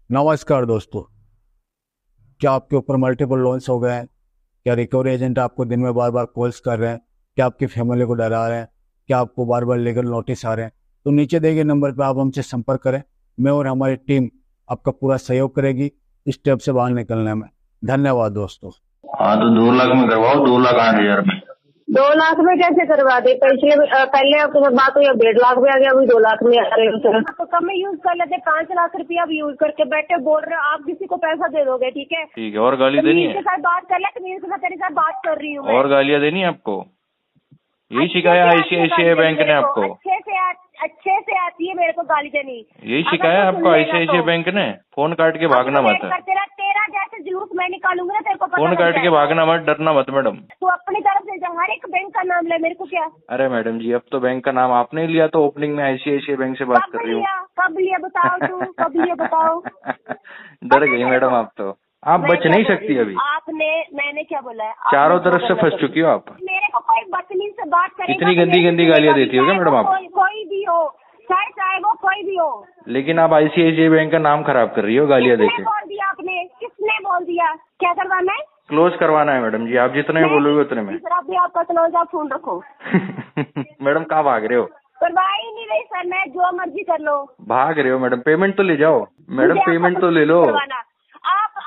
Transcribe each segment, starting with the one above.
नमस्कार दोस्तों। क्या आपके ऊपर मल्टीपल लोन्स हो गए हैं? क्या रिकवरी एजेंट आपको दिन में बार बार कॉल्स कर रहे हैं? क्या आपकी फैमिली को डरा रहे हैं? क्या आपको बार बार लीगल नोटिस आ रहे हैं? तो नीचे दिए गए नंबर पर आप हमसे संपर्क करें। मैं और हमारी टीम आपका पूरा सहयोग करेगी इस स्टेप से बाहर निकलने में। धन्यवाद दोस्तों। हाँ तो 2 लाख में करवाओ, 2,08,000 में। 2 लाख में कैसे करवा दे? पहले आपके साथ बात हुई, अब 1.5 लाख में आ गया, अभी 2 लाख में आ रहे हो सर। तो कम में यूज कर लेते, 5 लाख रुपया अब यूज करके बैठे बोल रहे हो आप किसी को पैसा दे दोगे, ठीक है? ठीक है, और गाली देनी है? के साथ बात कर ले, तमीज के साथ तेरे साथ बात कर रही हूँ। और गालियाँ देनी है आपको? यही सिखाया आईसीआईसीआई बैंक ने आपको? अच्छे से आती है मेरे को गाली देनी। यही सिखाया आपको आईसीआईसीआई बैंक ने? फोन काट के भागना मत। तेरा जैसे जुलूस मैं निकालूंगी ना, तेरे को फोन काट के भागना मत, डरना मत मैडम। तू अपनी तरफ से जा, हर एक बैंक का नाम ले, मेरे को क्या। अरे मैडम जी, अब तो बैंक का नाम आपने ही लिया, तो ओपनिंग में आईसीआईसीआई बैंक से बात कर रही हूँ। कब लिया बताओ, तू कब लिया बताओ। डर गई मैडम आप तो। आप बच नहीं सकती अभी। मैंने क्या बोला है? चारों तरफ से फंस चुकी हो आप। मेरे को कोई बदतमीज से बात करेगा। इतनी गंदी गंदी गालियाँ देती हो क्या मैडम आप? कोई भी हो, चाहे वो कोई भी हो। लेकिन आप आईसीआईसीआई बैंक का नाम खराब कर रही हो गालियाँ देके। बोल दिया आपने? किसने बोल दिया? क्या करवाना है? क्लोज करवाना है मैडम जी, आप जितने में बोलोगे उतने में। भी आपका क्लोज, आप फोन रखो। मैडम कहाँ भाग रहे हो? करवा ही नहीं रही सर, मैं जो मर्जी कर लो। भाग रहे हो मैडम? पेमेंट तो ले जाओ मैडम, पेमेंट तो ले लो।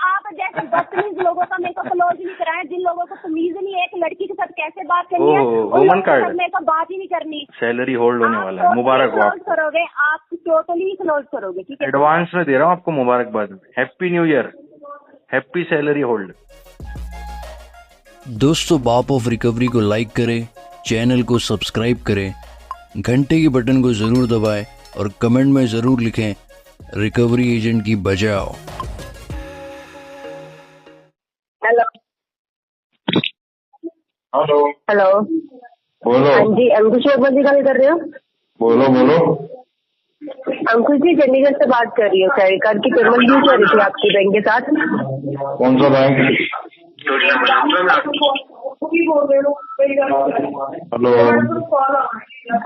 आप जैसे बदतमीज लोगों का मेरे को क्लोज नहीं कराया, जिन लोगों को तमीज नहीं है एक लड़की के साथ कैसे बात करनी है, वुमन कार्ड मेरे को बात ही नहीं करनी। सैलरी होल्ड होने वाला है, मुबारक हो। क्लोज करोगे आप, टोटली क्लोज करोगे, ठीक है? एडवांस में दे रहा हूँ आपको मुबारकबाद। Happy new year, happy salary hold. दोस्तों, बाप ऑफ रिकवरी को लाइक करें, चैनल को सब्सक्राइब करें, घंटे के बटन को जरूर दबाएं और कमेंट में जरूर लिखें रिकवरी एजेंट की बजाओ। हेलो हेलो हेलो, बोलो। हाँ जी, अंकुश वर्मा जी बात कर रहे हो? बोलो बोलो। अंकुश जी, चंडीगढ़ से बात कर रही हूँ। क्रेडिट कार्ड की पेमेंट ड्यू कर रही थी आपकी बैंक के साथ। कौन सा बैंक? हेलो,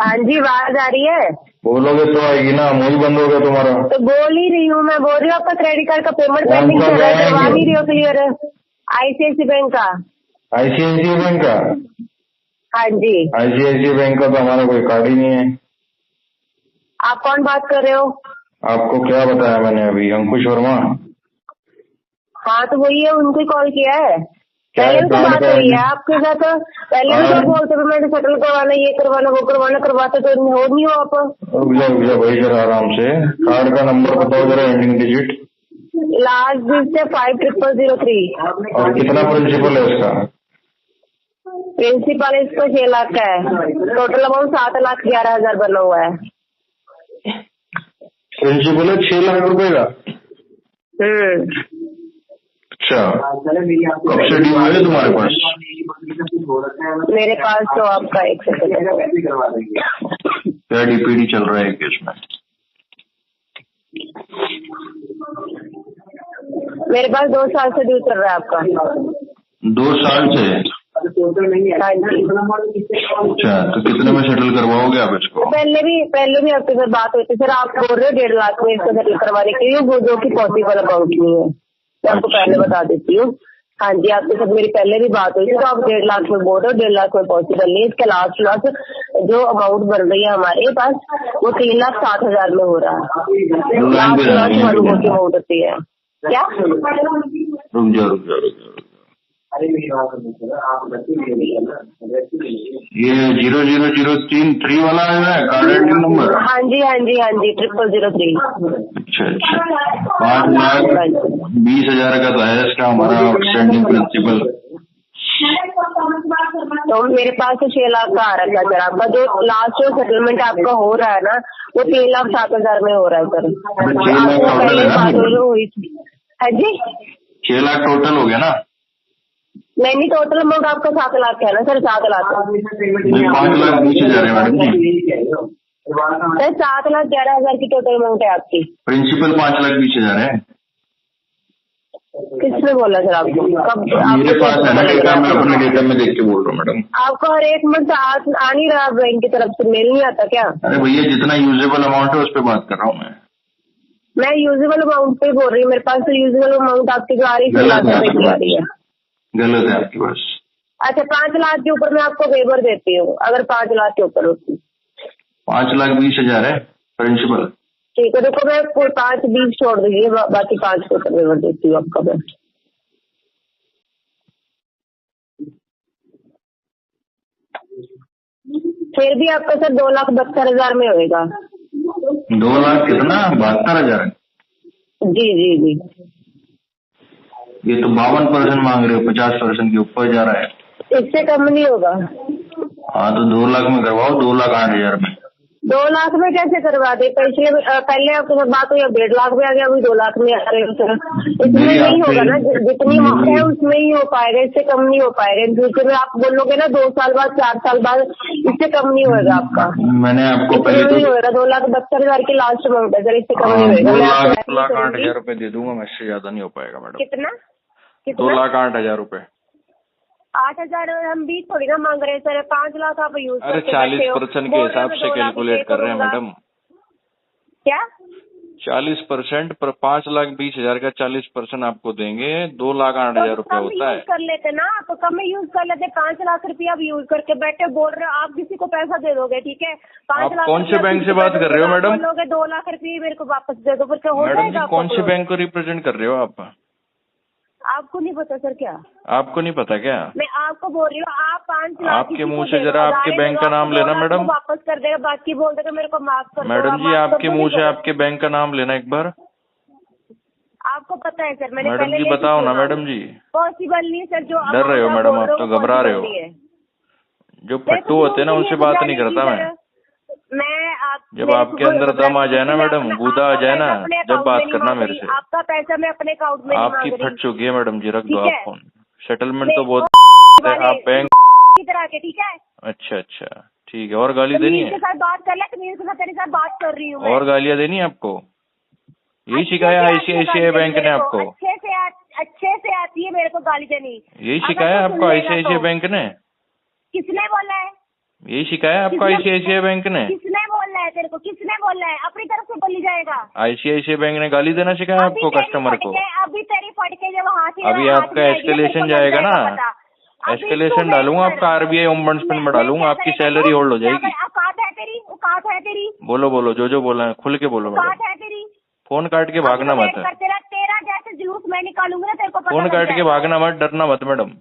हाँ जी, आवाज आ रही है? बोलोगे तो आएगी ना, मुंह बंद हो गया तुम्हारा। तो बोल ही रही हूँ, मैं बोल रही हूँ आपका क्रेडिट कार्ड का पेमेंट पेंडिंग चल रहा है, करवा नहीं रही हो क्लियर? आईसीआईसी बैंक का। आईसीआईसीआई बैंक का? हाँ जी। आईसीआईसीआई बैंक का तो हमारा कोई कार्ड ही नहीं है। आप कौन बात कर रहे हो? आपको क्या बताया मैंने अभी? अंकुश वर्मा। हाँ तो वही है, उनको ही कॉल किया है। पहले भी तो बात हुई है आपके साथ, पहले भी तो बोलते थे मैंने सेटल करवाना, ये करवाना, वो करवाना, करवाते तो हो नहीं हो आप। रुक जा भाई जरा आराम से। कार्ड का नंबर बताओ जरा, एंडिंग डिजिट। लास्ट डिजिट है 50003। और कितना प्रिंसिपल है उसका? प्रिंसिपल इसका 6 लाख का है। टोटल अमाउंट 7,11,000 बना हुआ है। प्रिंसिपल है 6 लाख रुपए का? अच्छा, कब से ड्यू है तुम्हारे पास? मेरे पास तो आपका 1 सेकंड। क्या डीपीडी चल रहा है केस में? मेरे पास 2 साल से ड्यू चल रहा है आपका। 2 साल से? हाँ जी। अच्छा, तो कितने में सेटल करवाओगे आप इसको? पहले भी आपके साथ बात हुई थी सर, आप बोल रहे हो 1.5 लाख में इसको सेटल करवाने के लिए, वो जो कि पॉसिबल अमाउंट नहीं है। मैं आपको पहले बता देती हूँ। हाँ जी, आपके साथ मेरी पहले भी बात हुई थी, तो आप 1.5 लाख में बोल रहे हो, 1.5 लाख में पॉसिबल नहीं है। इसका लास्ट जो अमाउंट बन रही है हमारे पास, वो 3,07,000 में हो रहा है। लास्ट अमाउंट होती है क्या? रुक जाओ। ये 0003 वाला है कार्ड एंडिंग नंबर? हाँ जी 0003। अच्छा, 5,20,000 का तो है इसका हमारा आउटस्टैंडिंग प्रिंसिपल। तो मेरे पास तो 6 लाख का आ रहा है सर आपका। जो लास्ट जो सेटलमेंट आपका हो रहा है ना, वो 3,07,000 में हो रहा है सर। 6 लाख टोटल है ना? हाँ जी, 6 लाख टोटल हो गया ना? नहीं, टोटल अमाउंट आपका 7 लाख है ना सर? 7 लाख। 5,20,000 है मैडम जी। सर 7,11,000 की टोटल अमाउंट है आपकी। प्रिंसिपल 5,20,000 है। किसने बोला सर आपको? कब? मेरे पास है ना डेटा, मैं अपने डेटा में देख के बोल रहा हूँ मैडम। आपको हर एक मंथ आ नहीं रहा बैंक की तरफ से? मेल नहीं आता क्या? अरे भैया, जितना यूजेबल अमाउंट है उस पर बात कर रहा हूँ मैं। मैं यूजुअल अमाउंट पे बोल रही हूँ, मेरे पास तो यूजुअल अमाउंट आपकी जो आ रही है 6 लाख रुपए की आ रही है। गलत है आपकी बात। अच्छा 5 लाख के ऊपर मैं आपको वेवर देती हूँ, अगर 5 लाख के ऊपर होती। 5,20,000 है प्रिंसिपल। ठीक है, देखो मैं 5-20 छोड़ दीजिए, बाकी 5 के ऊपर वेवर देती हूँ आपका मैं। फिर भी आपका सर 2,72,000 में होएगा। 2 लाख कितना? 72,000। जी जी जी। ये तो 52% मांग रहे हो, 50% के ऊपर जा रहा है। इससे कम नहीं होगा। हाँ तो 2 लाख में करवाओ, 2,08,000 में। 2 लाख में कैसे करवा दे? पहले आपके साथ बात हुई, अब 1.5 लाख में आ गया, अभी 2 लाख में आ रहे हो सर। इसमें नहीं होगा ना, जितनी मांग है उसमें ही हो पाएगा, इससे कम नहीं हो पाएगा। इन फ्यूचर में आप बोलोगे ना 2 साल बाद 4 साल बाद, इससे कम नहीं होगा आपका। मैंने आपको इसमें पहले नहीं होगा। 2,72,000 की लास्ट अमाउंट है सर, इससे कम नहीं होगा। 2,08,000 रुपए दे दूंगा मैं, इससे ज्यादा नहीं हो पाएगा मैडम। कितना? 2,08,000 रुपए। 8,000 हम 20 थोड़ी ना मांग रहे हैं सर, 5 लाख आप यूज अरे 40% के हिसाब से कैलकुलेट कर रहे हैं मैडम। क्या 40% पर 5,20,000 का 40% आपको देंगे, 2,08,000 रुपए होता है। कर लेते ना, तो कम यूज कर लेते। 5 लाख रुपया आप यूज करके बैठे बोल रहे हो, आप किसी को पैसा दे दोगे, ठीक है? 5 लाख कौन से बैंक से बात कर रहे हो मैडम? बोलोगे 2 लाख रुपये मेरे को वापस दे दो, फिर हो मैडम जी जाएगा। कौन से बैंक को रिप्रेजेंट कर रहे हो आप? आपको नहीं पता सर? क्या आपको नहीं पता क्या? मैं आपको बोल रही हूँ, आप 5 लाख आपके मुंह से जरा आपके बैंक का नाम लेना मैडम। वापस कर देगा, बाकी बोल देगा मेरे को माफ कर दो। मैडम जी आपके मुंह से आपके बैंक का नाम लेना एक बार। आपको पता है सर, मैंने मैडम जी बताओ ना मैडम जी। पॉसिबल नहीं सर, जो डर रहे हो मैडम आप तो, घबरा रहे हो। जो फट्टू होते हैं ना उनसे बात नहीं करता मैं जब आपके अंदर दम आ जाए ना मैडम, गुदा आ जाए ना, जब बात करना मेरे से। आपका पैसा मैं अपने अकाउंट में आपकी फट चुकी है मैडम जी, रख दो आप फोन। सेटलमेंट तो बहुत आप बैंक की तरह के, ठीक है? अच्छा ठीक है। और गाली देनी है? साथ बात कर ले, तमीज के साथ तेरे साथ बात कर रही हूँ। और गालियाँ देनी है आपको? यही सिखाया ICICI बैंक ने आपको? अच्छे से आती है मेरे को गाली देनी। यही सिखाया आपको ICICI बैंक ने? किसने बोला है? यही सिखाया आपको ICICI बैंक ने? किसने बोला है तेरे को? किसने बोला है? अपनी तरफ से बोली जाएगा। ICICI बैंक ने गाली देना सिखाया आपको कस्टमर को? अभी तेरी फटके जब हाथ अभी आपका एस्केलेशन जाएगा ना, एस्केलेशन डालूंगा आपका, RBI ओम्बड्समैन में डालूंगा, आपकी सैलरी होल्ड हो जाएगी। औकात है तेरी? औकात है तेरी? बोलो जो बोला है खुल के बोलो मैडम। औकात है तेरी? फोन काट के भागना मत। तेरा जैसे जुलूस मैं निकालूंगा ना, तेरे को फोन काट के भागना मत, डरना मत मैडम।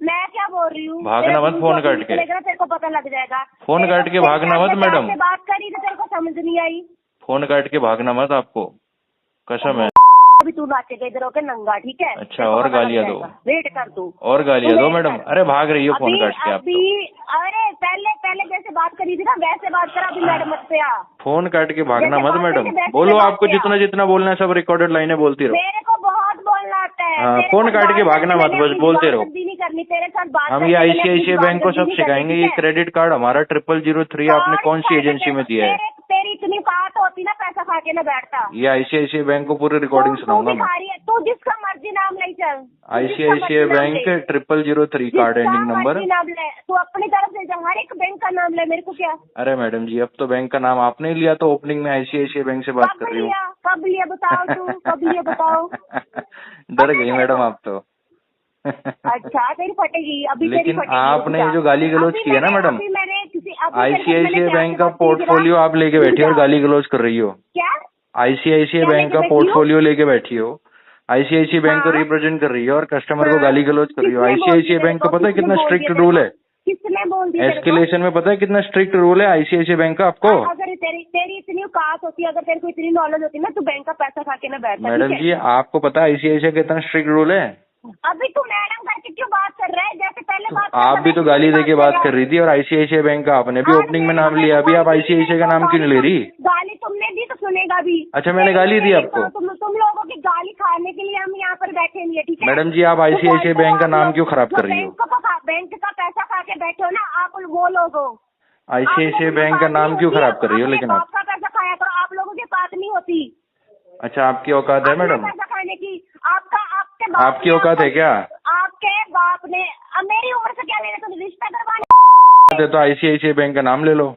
मैं क्या बोल रही हूँ? भागना मत फोन काट के। तेरे को पता लग जाएगा। फोन काट के भागना मत मैडम। बात करी तो तेरे को समझ नहीं आई। फोन काट के भागना मत, आपको कसम है। अभी तू नाचेगा इधर होके नंगा, ठीक है? अच्छा और गालियाँ दो, वेट कर तू। और गालियाँ दो मैडम। अरे भाग रही हो फोन काट के आप तो। अरे पहले जैसे बात करी थी ना वैसे बात कर, अभी मैडम मत पे आ। फोन काट के भागना मत मैडम। बोलो, आपको जितना बोलना है सब रिकॉर्डेड लाइनें बोलती रहो। मेरे को बहुत बोलना आता है। हाँ, फोन काट के भागना मत, बस बोलते रहो। नहीं करनी तेरे साथ बात। हम ये ICICI बैंक को सब सिखाएंगे। ये क्रेडिट कार्ड हमारा 0003 आपने कौन सी एजेंसी में दिया है? तेरी इतनी बात होती ना, पैसा खा के ना बैठता। ये ICICI बैंक को पूरी रिकॉर्डिंग सुनाऊंगा मैं। तू जिसका मर्जी नाम ले चल। ICICI bank 0003 card ending number. तू अपनी तरफ से हर एक बैंक का नाम ले, मेरे को क्या? अरे मैडम जी अब तो बैंक का नाम आपने लिया, तो ओपनिंग में ICICI बैंक से बात कर रही हूँ। कब लिया बताओ तू, कब लिया बताओ? डर गई मैडम आप तो। अच्छा तेरी फटेगी अभी। लेकिन आपने जो गाली गलौज की है ना मैडम, ICICI बैंक का पोर्टफोलियो आप लेके बैठी हो और गाली गलौज कर रही हो। क्या? ICICI बैंक का पोर्टफोलियो लेके बैठी हो, ICICI बैंक को रिप्रेजेंट कर रही है और कस्टमर को गाली गलौज कर रही हो। ICICI बैंक का पता है कितना स्ट्रिक्ट रूल है? किसने बोल दिया? एस्केलेशन में पता है कितना स्ट्रिक्ट रूल है ICICI बैंक का आपको? अगर तेरी इतनी औकात होती, अगर तेरे को इतनी नॉलेज होती ना, तो बैंक का पैसा खा के ना बैठता। मैडम जी आपको पता है ICICI का इतना स्ट्रिक्ट रूल है? अभी तू मैडम करके क्यों बात कर रहा है? जैसे पहले बात आप भी तो गाली दे के बात कर रही थी, और ICICI बैंक का आपने भी ओपनिंग में नाम लिया, अभी आप ICICI का नाम क्यों नहीं ले रही? गाली तुमने दी तो सुनेगा भी। अच्छा मैंने गाली दी आपको? तुम लोगों की गाली खाने के लिए हम यहाँ पर बैठे नहीं है, ठीक है? मैडम जी आप ICICI बैंक का नाम क्यों खराब कर रही हो? बैंक का पैसा खा के बैठे हो ना आप, वो लोग हो। ICICI बैंक का नाम क्यों खराब कर रही हो? लेकिन आपका पैसा खाया करो, आप लोगों की बात नहीं होती। अच्छा आपकी औकात है मैडम? पैसा खाने की आपकी औकात है क्या? आपके बाप ने। अब मेरी उम्र से क्या लेना? तुम रिश्ता करवाने तो ICICI बैंक का नाम ले लो।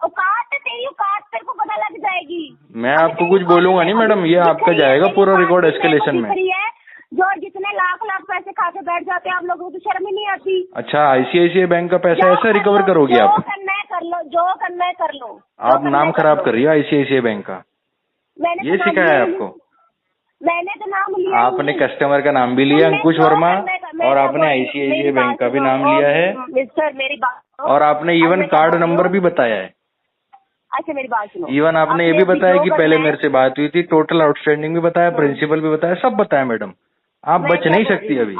औकात तेरी औकात तेरे को पता लग जाए। जाएगी। मैं आपको कुछ बोलूंगा नहीं मैडम, ये आपका जाएगा पूरा रिकॉर्ड एस्केलेशन में। जो जितने लाख लाख पैसे खा के बैठ जाते हैं आप लोगों को तो शर्म ही नहीं आती। अच्छा, आईसीआईसीआई बैंक का पैसा ऐसे रिकवर करोगी आप? जो करना है कर लो, जो करना है कर लो। आप नाम खराब कर रही हो आईसीआईसीआई बैंक का। मैंने ये सिखाया है आपको? मैंने तो नाम लिया। आपने कस्टमर का नाम भी लिया अंकुश वर्मा, और आपने आईसीआईसीआई बैंक का भी नाम लिया है, सर मेरी बात, और आपने इवन कार्ड नंबर भी बताया है। अच्छा मेरी बात सुनो। इवन आपने ये भी बताया कि पहले मेरे से बात हुई थी, टोटल आउटस्टैंडिंग भी बताया, प्रिंसिपल भी बताया, सब बताया मैडम। आप बच नहीं सकती अभी।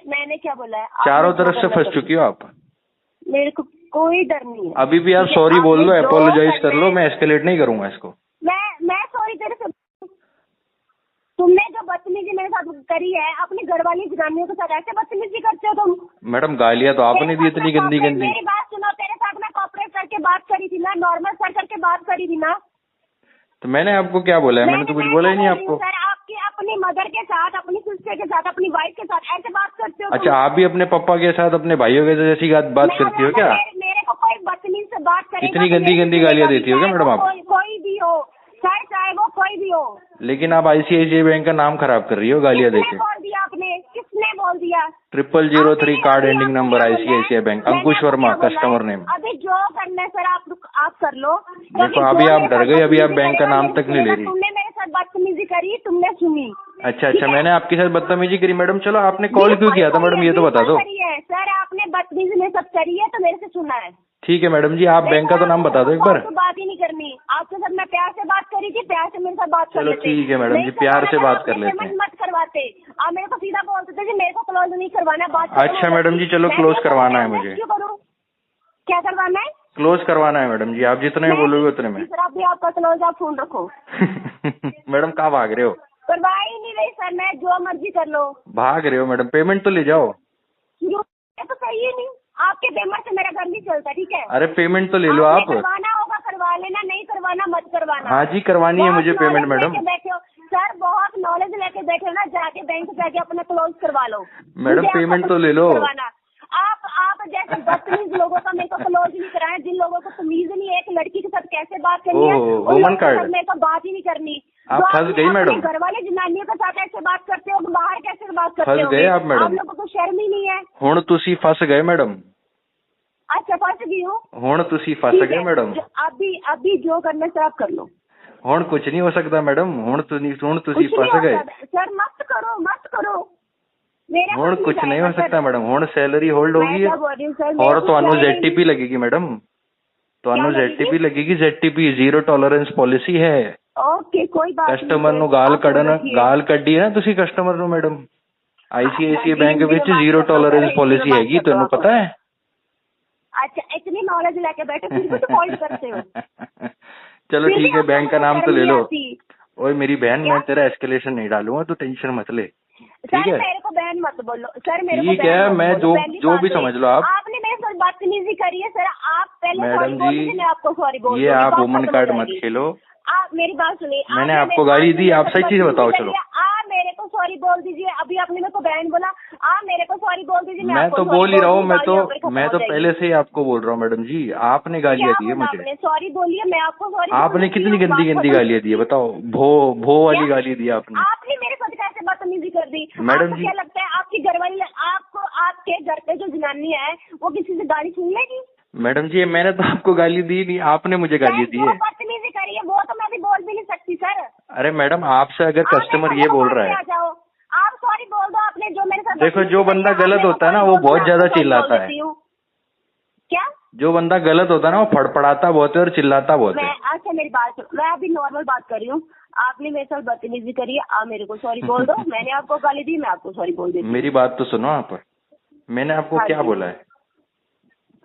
मैंने क्या बोला है? चारों तरफ से फंस चुकी हो आप। मेरे को कोई डर नहीं है। अभी भी आप सॉरी बोल लो, अपोलोजाइज कर लो, मैं एस्केलेट नहीं करूंगा इसको। मैं सॉरी तेरे से। तुमने जो बदतमीजी मेरे साथ करी है, अपनी घर वाली जनानियों के साथ ऐसे बदतमीजी करते हो तुम? मैडम गालियां तो आपने दी इतनी गंदी गंदी। मेरी बात सुनो, तेरे साथ मैं कॉपरेट करके बात करी थी ना, नॉर्मल सर करके बात करी थी ना। तो मैंने आपको क्या बोला है? मैंने तो कुछ बोला ही नहीं आपको। सर आपकी अपनी मदर के साथ, अपनी सिस्टर के साथ, अपनी वाइफ के साथ ऐसे बात करते हो? अच्छा, आप भी अपने पापा के साथ, अपने भाइयों के जैसी बात करती हो क्या? मेरे को कोई बदतमीज से बात करे? इतनी गंदी गंदी गालियां देती हो क्या मैडम आप? कोई भी हो सर, चाहे वो कोई भी हो। लेकिन आप आईसीआईसीआई बैंक का नाम खराब कर रही हो गालियां देके। किसने बोल दिया आपने? किसने बोल दिया? 0003 card ending number ICICI bank, Ankush Verma customer name. अभी जो करना है सर आप कर लो। देखो अभी आप डर गए, अभी आप बैंक का नाम तक नहीं ले रही। तुमने मेरे साथ बदतमीजी करी, तुमने सुनी। अच्छा, मैंने आपके साथ बदतमीजी करी मैडम। चलो आपने कॉल क्यों किया था मैडम, ये तो बता दो। सर आपने बदतमीजी में सब करी है तो मेरे से सुना है। ठीक है मैडम जी, आप बैंक का तो नाम बता दो एक बार। तो बात ही नहीं करनी आपके साथ। मैं प्यार से बात करी थी, प्यार से मेरे साथ बात कर लेते। ठीक है मैडम जी, प्यार से बात कर लेते हैं। मत करवाते आप मेरे को, सीधा बोलते थे कि मेरे को क्लोज नहीं करवाना बात। अच्छा मैडम जी, चलो क्लोज करवाना है मुझे। क्यों करूँ? क्या करवाना है? क्लोज करवाना है मैडम जी, आप जितने में बोलोगे उतने में। सर अभी आपका क्लोज, आप फोन रखो। मैडम कहाँ भाग रहे हो? करवा ही नहीं रही सर मैं, जो मर्जी कर लो। भाग रहे हो मैडम, पेमेंट तो ले जाओ। ये तो सही है नहीं, आपके पेमेंट से मेरा घर नहीं चलता, ठीक है? अरे पेमेंट तो ले लो आप। करवाना होगा करवा लेना, नहीं करवाना मत करवाना। हाँ जी, करवानी है मुझे पेमेंट मैडम। बैठे हो सर, बहुत नॉलेज लेके बैठे हो ना, जाके बैंक जाके अपना क्लोज करवा लो मैडम। पेमेंट तो ले लो। आप जैसे बदतमीज लोगों का मेरे को क्लोज नहीं कराया, जिन लोगों को तमीज नहीं है एक लड़की के साथ कैसे बात करनी है, वुमन कार्ड मेरे को बात ही नहीं करनी। आप फंस गई मैडम। घर वाले जनानियों के साथ ऐसे बात करते हो, बाहर कैसे बात करते हो? फंस गए आप मैडम। आप लोगों को शर्म ही नहीं है। हुण तुसी फंस गए मैडम। अच्छा फंस गई हूँ। हुण तुसी फंस गए मैडम। अभी जो करना सर आप कर लो। हुण कुछ नहीं हो सकता मैडम, हुण तुसी फंस गए। सर मत करो हुण कुछ नहीं हो सकता मैडम। हुण सैलरी होल्ड होगी और तो ZTP लगेगी मैडम, तो ZTP लगेगी। ZTP जीरो टॉलरेंस पॉलिसी है। ओके कोई बात नहीं। कस्टमर नु गाल कड्डी है ना तुसी कस्टमर नु madam. ICICI bank which zero tolerance policy हैगी, तेनू पता है? अच्छा इतनी नॉलेज लेके बैठे फिर भी तो पॉइंट करते हो। चलो ठीक है, बैंक का नाम तो ले लो। ओए मेरी बहन, मैं तेरा एस्केलेशन नहीं डालूंगा, तू टेंशन मत ले, ठीक है? मेरे को बहन मत बोलो सर, मेरे को ठीक है, मैं जो भी समझ लो आप। आपने मेरे साथ बदतमीजी करी है सर, आप पहले मैडम जी, मैं आपको सॉरी बोल ये आप वुमन कार्ड मत खेलो। आप मेरी बात सुनिए। मैंने आपको गाली दी, आप सही चीज बताओ। चलो मेरे को सॉरी बोल दीजिए। अभी आपने मेरे को बहन बोला, मेरे को सॉरी बोल दीजिए। मैं तो बोल ही रहा हूँ, मैं तो पहले से ही आपको बोल रहा हूँ मैडम जी, आपने गालियाँ दी है मुझे। सॉरी बोलिए, मैं आपको सॉरी। आपने कितनी गंदी गंदी गालियाँ दी है बताओ? भो वाली गाली दी आपने मेरे साथ कैसे बदतमीजी कर दी मैडम जी? क्या लगता है आपकी घरवाली, आपको आपके घर पे जो जनानी है वो किसी से गाली सुन लेगी? मैडम जी मैंने तो आपको गाली दी नहीं, आपने मुझे गाली दी है। बदतमीजी करी है वो तो मैं भी बोल भी नहीं सकती सर। अरे मैडम, आपसे अगर कस्टमर ये बोल रहा है, आप सॉरी बोल दो। आपने जो मेरे साथ देखो जो बंदा गलत होता है ना वो बहुत ज्यादा चिल्लाता है। क्या? जो बंदा गलत होता है ना वो फड़फड़ाता बहुत है और चिल्लाता बहुत है। अच्छा मेरी बात सुनो, मैं अभी नॉर्मल बात कर रही हूँ। आपने मेरे साथ बदतमीजी करी है, आप मेरे को सॉरी बोल दो। मैंने आपको गाली दी, मैं आपको सॉरी बोल देती हूँ। मेरी बात तो सुनो आप, मैंने आपको क्या बोला है?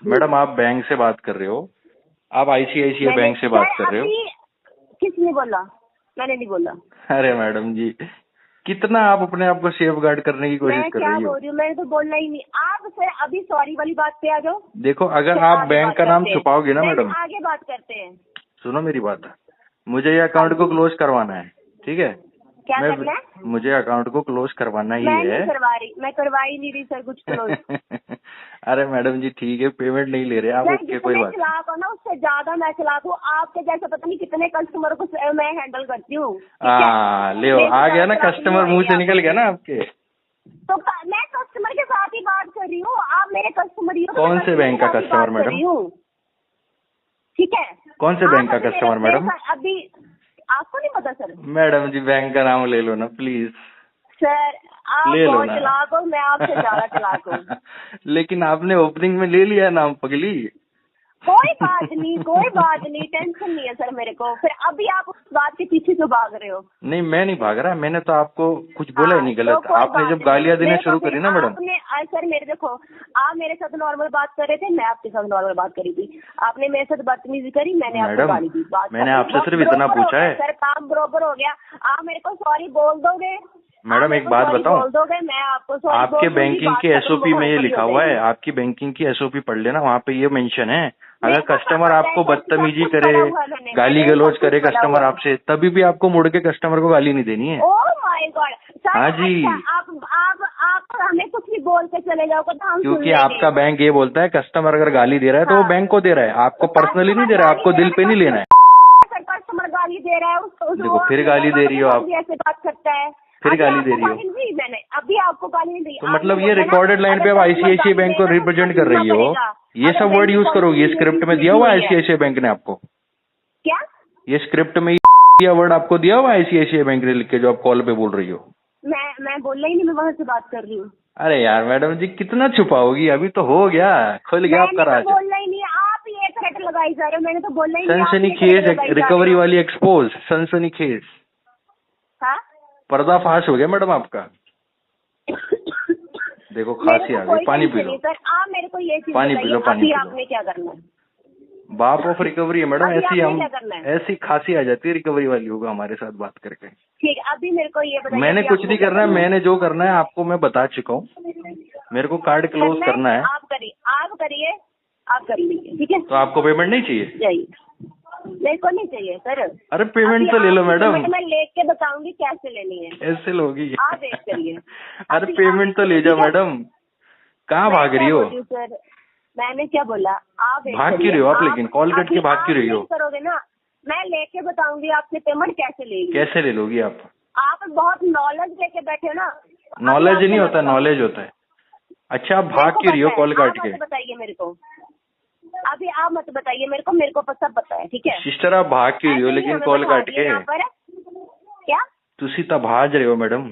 मैडम आप बैंक से बात कर रहे हो, आप आईसीआईसीआई बैंक से बात कर रहे हो। किसने बोला? मैंने नहीं बोला। अरे मैडम जी, कितना आप अपने आप को सेफ गार्ड करने की कोशिश कर रही हो। मैं क्या बोल रही हूँ, मैंने तो बोलना ही नहीं। आप सर अभी सॉरी वाली बात पे आ जाओ। देखो अगर आप बैंक का नाम छुपाओगे ना मैडम, आगे बात करते हैं। सुनो मेरी बात, मुझे ये अकाउंट को क्लोज करवाना है, ठीक है? क्या करना है? मुझे अकाउंट को क्लोज करवाना ही है। मैं करवा ही नहीं रही सर कुछ क्लोज। अरे मैडम जी ठीक है, पेमेंट नहीं ले रहे आप, ओके कोई बात। चलाक हो ना उससे ज्यादा मैं चलाक हूँ, आपके जैसे पता नहीं कितने कस्टमर को मैं हैंडल करती हूँ। ले आ गया ना कस्टमर, मुंह से निकल गया ना आपके। तो मैं कस्टमर के साथ ही बात कर रही हूँ, आप मेरे कस्टमर ही हो। कौन से बैंक का कस्टमर मैडम? ठीक है, कौन से बैंक का कस्टमर मैडम? अभी आपको नहीं पता सर? मैडम जी बैंक का नाम ले लो ना प्लीज। सर आप बहुत चलाक हो, मैं आपसे ज्यादा चलाक हूँ। लेकिन आपने ओपनिंग में ले लिया नाम पगली। कोई बात नहीं, टेंशन नहीं है सर मेरे को। फिर अभी आप उस बात के पीछे क्यों भाग रहे हो? नहीं मैं नहीं भाग रहा, मैंने तो आपको कुछ बोला ही नहीं गलत। तो आपने जब गालियां देना शुरू करी ना मैडम। सर मेरे देखो, आप मेरे साथ नॉर्मल बात कर रहे थे, मैं आपके साथ नॉर्मल बात करी थी। आपने मेरे साथ बदतमीजी करी, मैंने आपको गाली दी। मैंने आपसे सिर्फ इतना पूछा है सर, काम बरोबर हो गया। आप मेरे को सॉरी बोल दोगे? मैडम एक बात बताऊं, बोल दोगे? मैं आपको आपके बैंकिंग की एसओपी में ये लिखा हुआ है, आपकी बैंकिंग की एसओपी पढ़ लेना, वहाँ पे ये मेंशन है अगर कस्टमर आपको बदतमीजी करे, गाली गलौज करे कस्टमर आपसे, तभी भी आपको मुड़ के कस्टमर को गाली नहीं देनी है। Oh my God. हाँ जी, आप हमें कुछ भी बोल के चले जाओ तो हम, क्योंकि आपका बैंक ये बोलता है कस्टमर अगर गाली दे रहा है तो वो बैंक को दे रहा है, आपको पर्सनली नहीं दे रहा है, आपको दिल पे नहीं लेना है। कस्टमर गाली दे रहा है उसको, देखो फिर गाली दे रही हो आप, ऐसे बात करता है, फिर गाली दे रही हो। मैंने अभी आपको गाली नहीं दी। तो मतलब ये रिकॉर्डेड लाइन पे आप आईसीआईसीआई बैंक को रिप्रेजेंट कर रही हो, ये सब वर्ड यूज करोगी? ये स्क्रिप्ट में दिया हुआ आईसीआईसीआई बैंक ने आपको? क्या ये स्क्रिप्ट में ये वर्ड आपको दिया हुआ आईसीआईसीआई बैंक ने लिख के, जो आप कॉल पे बोल रही हो? मैं बोल रही नहीं, मैं वहाँ से बात कर रही हूँ। अरे यार मैडम जी कितना छुपाओगी, अभी तो हो गया, खुल गया आपका राज। बोलना ही नहीं, आप ये थ्रेट लगाई जा रहे हो, मैंने तो बोलना ही नहीं। सनसनीखेज रिकवरी वाली एक्सपोज, सनसनीखेज पर्दाफाश हो गया मैडम आपका। देखो खांसी आ गई, पानी पी लो सर। आप मेरे को ये चीज पानी पी लो, पानी पी लो। आपने क्या करना है? बाप ऑफ रिकवरी है मैडम, ऐसी खांसी आ जाती है रिकवरी वाली होगा हमारे साथ बात करके। ठीक, अभी मेरे को ये बताइए। मैंने कुछ नहीं करना है, मैंने जो करना है आपको मैं बता चुका हूँ। मेरे को कार्ड क्लोज करना है। आप करिए, आप कर लीजिए, ठीक है? तो आपको पेमेंट नहीं चाहिए? मेरे को नहीं चाहिए सर। अरे पेमेंट तो ले लो मैडम। मैं लेके के बताऊंगी कैसे लेनी है। ऐसे लोगी? आप वेट करिए। अरे पेमेंट तो ले जाओ मैडम, कहाँ भाग रही हो? सर मैंने क्या बोला? आप भाग क्यों रही हो आप? लेकिन कॉल कट के भाग क्यों रही हो? करोगे ना, मैं लेके बताऊंगी आपसे पेमेंट कैसे लेगी। कैसे ले लोगी आप? आप बहुत नॉलेज लेके बैठे हो ना। नॉलेज नहीं होता, नॉलेज होता है। अच्छा आप भाग क्यों रही हो कॉल काट के? बताइए मेरे को, अभी आप मत बताइए मेरे को सब पता है, ठीक है? सिस्टर आप भाग क्यों रही हो लेकिन कॉल काट के? क्या तुसी तो भाज रहे हो मैडम।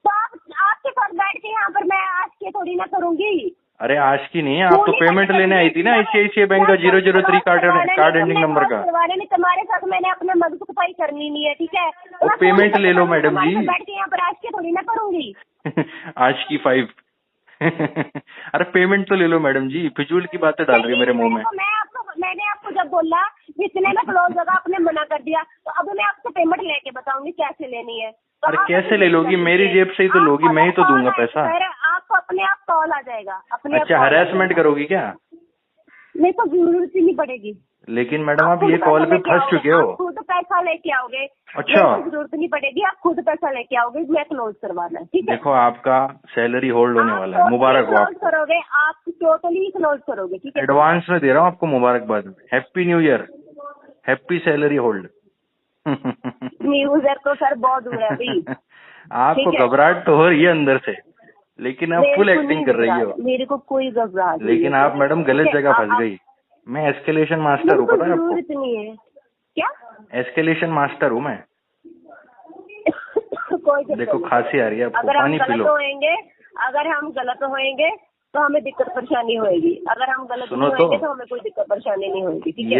तो आपके साथ बैठ के यहाँ पर मैं आज के थोड़ी ना करूंगी। अरे आज की नहीं है, आप तो पेमेंट लेने आई थी ना आईसीआईसीआई बैंक का 003 कार्ड एंडिंग नंबर का। तुम्हारे साथ मैंने अपने मगज सफाई करनी नहीं है, ठीक है? तो पेमेंट ले लो मैडम जी। बैठ के यहाँ पर आज के थोड़ी ना करूंगी। आज की 5 अरे पेमेंट तो ले लो मैडम जी, फिजूल की बातें डाल रही है मेरे मुंह में। मैंने आपको जब बोला जितने में क्लोज होगा आपने मना कर दिया, तो अब मैं आपको पेमेंट लेके बताऊंगी कैसे लेनी है। तो अरे कैसे ले लोगी? मेरी जेब से ही तो लोगी, मैं ही तो दूंगा पैसा। आपको अपने आप कॉल आ जाएगा अपने। अच्छा हरासमेंट करोगी क्या? मेरे को जरूरत ही नहीं पड़ेगी। लेकिन मैडम आप ये कॉल पे फंस चुके हो। खुद पैसा लेके आओगे। अच्छा जरूरत नहीं पड़ेगी, आप खुद पैसा लेके आओगे, मैं क्लोज करवाना है, ठीक है? देखो आपका सैलरी होल्ड होने वाला है, मुबारक हो। क्लोज करोगे आप, टोटली क्लोज करोगे, ठीक है? एडवांस में दे रहा हूँ आपको मुबारकबाद। Happy new year, happy salary hold. New year तो सर बहुत दूर है अभी। आपको घबराहट तो हो रही है अंदर से, लेकिन आप फुल एक्टिंग कर रही हो। मेरे को कोई घबराहट नहीं। लेकिन आप मैडम गलत जगह फंस गई। मैं एस्केलेशन मास्टर हूँ, पता है आपको? जरूरत नहीं है। क्या? एस्केलेशन मास्टर हूँ मैं। देखो खांसी आ रही है आपको, पानी पी लो। अगर हम गलत होएंगे तो हमें दिक्कत परेशानी होएगी, अगर हम गलत होएंगे तो हमें कोई दिक्कत परेशानी नहीं होगी, ठीक है?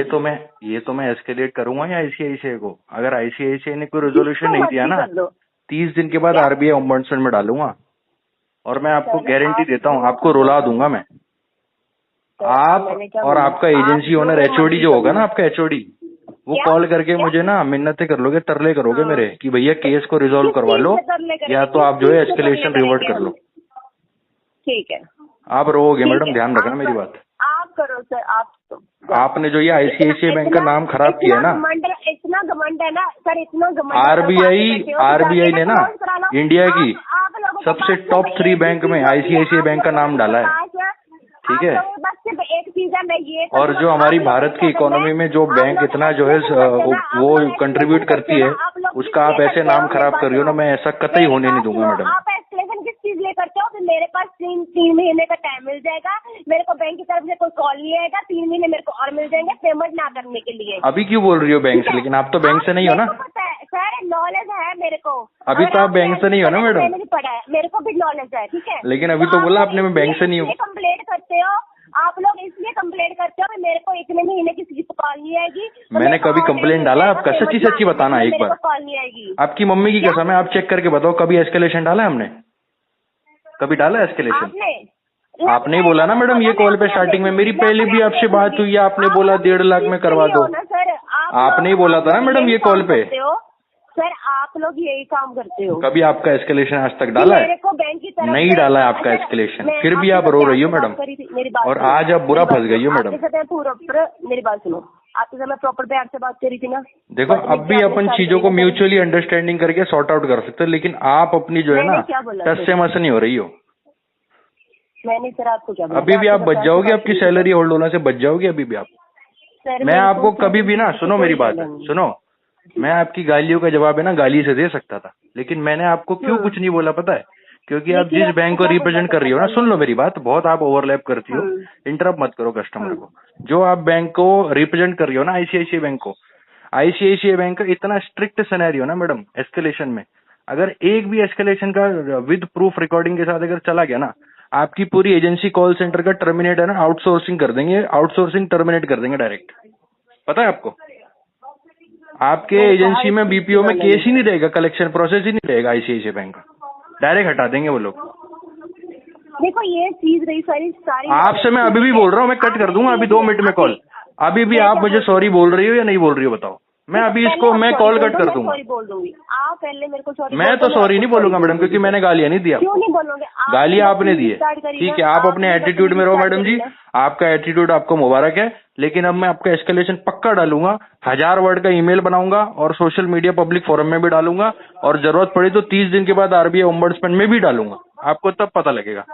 ये तो मैं एस्केलेट करूंगा या आईसीआईसीआई को। अगर आईसीआईसीआई ने कोई रेजोल्यूशन नहीं दिया ना, 30 दिन के बाद आरबीआई ओम्बड्समैन में डालूंगा, और मैं आपको गारंटी देता हूँ आपको रुला दूंगा मैं। आप और आपका एजेंसी ओनर एचओडी जो होगा ना, आपका एचओडी, वो कॉल करके मुझे ना मिन्नतें कर लोगे, तरले करोगे मेरे कि भैया केस को रिजोल्व करवा लो, या तो आप जो है एस्केलेशन रिवर्ट कर लो। ठीक है, आप रोगे मैडम, ध्यान रखना मेरी बात। आप करो सर, आप आपने जो ये आईसीआईसीआई बैंक का नाम खराब किया ना, इतना घमंड है ना सर, इतना घमंड। आरबीआई ने ना इंडिया की सबसे टॉप 3 बैंक में ICICI बैंक का नाम डाला है, ठीक है। बस सिर्फ एक चीज है, मैं ये और जो हमारी भारत की इकोनॉमी में जो बैंक इतना जो है वो कंट्रीब्यूट करती है, उसका आप ऐसे नाम खराब कर रही हो ना, मैं ऐसा कतई होने नहीं दूंगा मैडम। आप एस्केलेशन किस चीज लिए करते हो? मेरे पास 3 महीने का टाइम मिल जाएगा, मेरे को बैंक की तरफ से कोई कॉल नहीं आएगा, 3 महीने मेरे को और मिल जाएंगे पेमेंट ना करने के लिए। अभी क्यों बोल रही हो बैंक से? लेकिन आप तो बैंक से नहीं हो ना सर, नॉलेज है मेरे को। अभी तो आप बैंक से नहीं हो ना मैडम? मैंने भी पढ़ा है, मेरे को भी नॉलेज है, ठीक है। लेकिन अभी तो बोला आपने मैं बैंक से नहीं हूँ। कंप्लेंट करते हो आप लोग, इसलिए कंप्लेंट करते हो कि मेरे को इतने महीने किसी की कॉल नहीं आएगी। मैंने कभी कंप्लेंट डाला आपका? सच्ची सच्ची बताना एक बार। कॉल नहीं आएगी। आपकी मम्मी की कसम है, आप चेक करके बताओ कभी एस्केलेशन डाला है हमने? कभी डाला एस्केलेशन? आपने ही बोला ना मैडम ये कॉल पे स्टार्टिंग में, मेरी पहले भी आपसे बात हुई है, आपने बोला 1.5 लाख में करवा दो। आपने ही बोला था ना मैडम ये कॉल पे। सर आप लोग यही काम करते हो। कभी आपका एस्केलेशन आज तक डाला है? मेरे को बैंक की तरफ नहीं डाला है आपका एस्केलेशन, फिर भी आप रो रही हो मैडम, और आज आप बुरा फंस गई हो मैडम। मेरी बात सुनो, आपके साथ मैं प्रॉपर प्यार से बात करी थी ना। देखो अब भी अपन चीजों को म्यूचुअली अंडरस्टैंडिंग करके सॉर्ट आउट कर सकते हैं, लेकिन आप अपनी जो है ना टस से मस नहीं हो रही हो। मैंने सर आपको क्या बोला? अभी भी आप बच जाओगे, आपकी सैलरी होल्ड होने से बच जाओगे अभी भी आप। मैं आपको कभी भी ना, सुनो मेरी बात, सुनो, मैं आपकी गालियों का जवाब है ना गाली से दे सकता था, लेकिन मैंने आपको क्यों कुछ नहीं बोला पता है? क्योंकि आप जिस बैंक को रिप्रेजेंट कर रही हो ना, सुन लो मेरी बात, बहुत आप ओवरलैप करती हो, इंटरप्ट मत करो कस्टमर को। जो आप बैंक को रिप्रेजेंट कर रही हो ना, ICICI बैंक को, ICICI बैंक का इतना स्ट्रिक्ट सिनेरियो ना मैडम एस्केलेशन में, अगर एक भी एस्केलेशन का विद प्रूफ रिकॉर्डिंग के साथ अगर चला गया ना, आपकी पूरी एजेंसी कॉल सेंटर का टर्मिनेट है ना, आउटसोर्सिंग कर देंगे, आउटसोर्सिंग टर्मिनेट कर देंगे डायरेक्ट। पता है आपको? आपके एजेंसी में BPO में केस ही नहीं रहेगा, कलेक्शन प्रोसेस ही नहीं रहेगा ICICI बैंक का, डायरेक्ट हटा देंगे वो लोग। देखो ये चीज रही सारी आपसे मैं अभी भी बोल रहा हूँ, मैं कट कर दूंगा अभी 2 मिनट में कॉल। अभी भी आप मुझे सॉरी बोल रही हो या नहीं बोल रही हो बताओ? मैं अभी इसको मैं कॉल कट कर दूंगा। सॉरी बोल दूंगी, आप पहले मेरे को सॉरी। मैं तो सॉरी नहीं बोलूंगा मैडम, क्योंकि मैंने गालियां नहीं दिया। क्यों नहीं बोलोगे? गालियां आपने दी है, ठीक है, आप अपने एटीट्यूड में रहो मैडम जी, आपका एटीट्यूड आपको मुबारक है, लेकिन अब मैं आपका एस्केलेशन पक्का डालूंगा, 1000 वर्ड का ईमेल बनाऊंगा और सोशल मीडिया पब्लिक फोरम में भी डालूंगा, और जरूरत पड़ी तो 30 दिन के बाद RBI ओम्बड्समैन में भी डालूंगा, आपको तब पता लगेगा।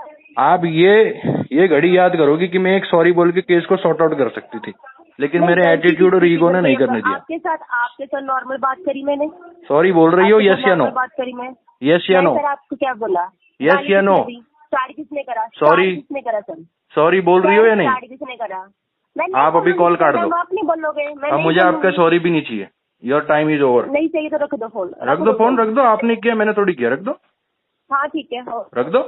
आप ये घड़ी याद करोगी कि मैं एक सॉरी बोल के केस को सॉर्ट आउट कर सकती थी, लेकिन मेरे एटीट्यूड और ईगो ने नहीं करने दिया। आपके साथ नॉर्मल बात करी मैंने। सॉरी बोल रही हो? यस या नो? बात करी मैं। यस या नो? सर आपको क्या बोला? यस या नो? स्टार्ट किसने करा? सॉरी किसने करा सर? सॉरी बोल रही हो या नहीं? स्टार्ट किसने करा? आप अभी कॉल काट दो, आप नहीं बोलोगे। अब मुझे आपका सॉरी भी नहीं चाहिए, योर टाइम इज ओवर। नहीं चाहिए तो रख दो फोन। रख दो फोन, रख दो, आपने किया मैंने थोड़ी किया, रख दो। हाँ ठीक है, रख दो।